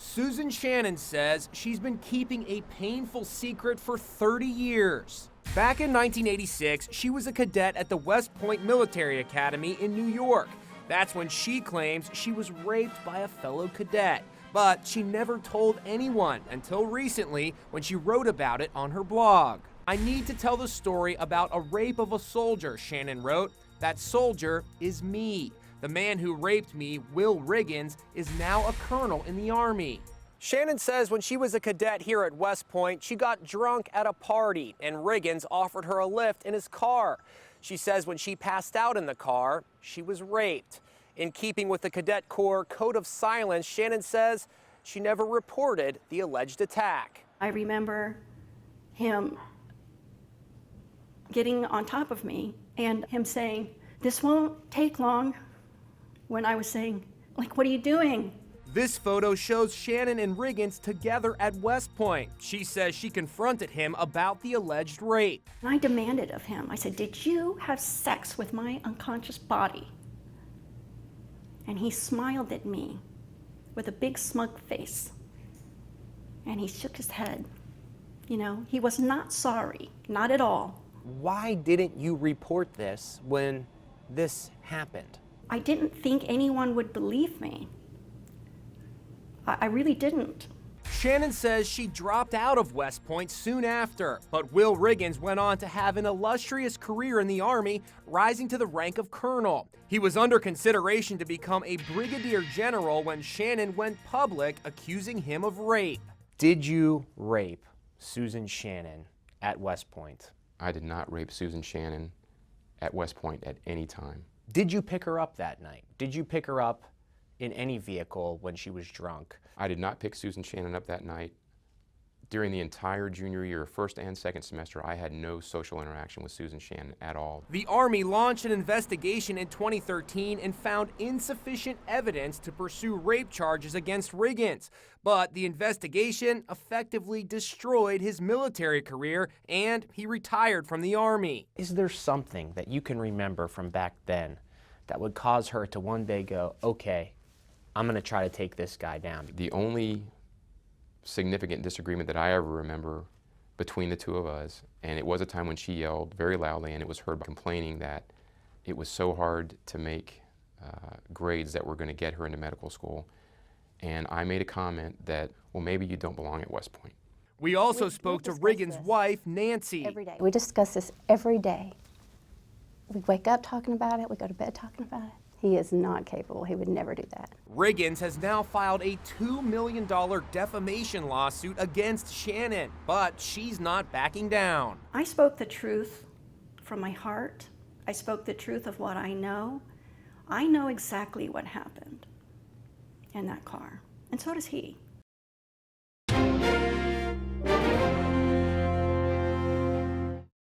Susan Shannon says she's been keeping a painful secret for 30 years. Back in 1986, she was a cadet at the West Point Military Academy in New York. That's when she claims she was raped by a fellow cadet. But she never told anyone until recently when she wrote about it on her blog. "I need to tell the story about a rape of a soldier," Shannon wrote. "That soldier is me. The man who raped me, Will Riggins, is now a colonel in the Army." Shannon says when she was a cadet here at West Point, she got drunk at a party and Riggins offered her a lift in his car. She says when she passed out in the car, she was raped. In keeping with the Cadet Corps Code of Silence, Shannon says she never reported the alleged attack. I remember him getting on top of me and him saying, "This won't take long," when I was saying, like, "What are you doing?" This photo shows Shannon and Riggins together at West Point. She says she confronted him about the alleged rape. And I demanded of him, I said, "Did you have sex with my unconscious body?" And he smiled at me with a big smug face. And he shook his head. You know, he was not sorry, not at all. Why didn't you report this when this happened? I didn't think anyone would believe me. I really didn't. Shannon says she dropped out of West Point soon after, but Will Riggins went on to have an illustrious career in the Army, rising to the rank of colonel. He was under consideration to become a brigadier general when Shannon went public accusing him of rape. Did you rape Susan Shannon at West Point? I did not rape Susan Shannon at West Point at any time. Did you pick her up that night? Did you pick her up in any vehicle when she was drunk? I did not pick Susan Shannon up that night. During the entire junior year, first and second semester, I had no social interaction with Susan Shannon at all. The Army launched an investigation in 2013 and found insufficient evidence to pursue rape charges against Riggins. But the investigation effectively destroyed his military career and he retired from the Army. Is there something that you can remember from back then that would cause her to one day go, "Okay, I'm going to try to take this guy down"? The only significant disagreement that I ever remember between the two of us, and it was a time when she yelled very loudly and it was heard complaining that it was so hard to make grades that were going to get her into medical school. And I made a comment that, well, maybe you don't belong at West Point. We also spoke to Riggins' wife, Nancy. Every day. We discuss this every day. We wake up talking about it, we go to bed talking about it. He is not capable. He would never do that. Riggins has now filed a $2 million defamation lawsuit against Shannon, but she's not backing down. I spoke the truth from my heart. I spoke the truth of what I know. I know exactly what happened in that car, and so does he.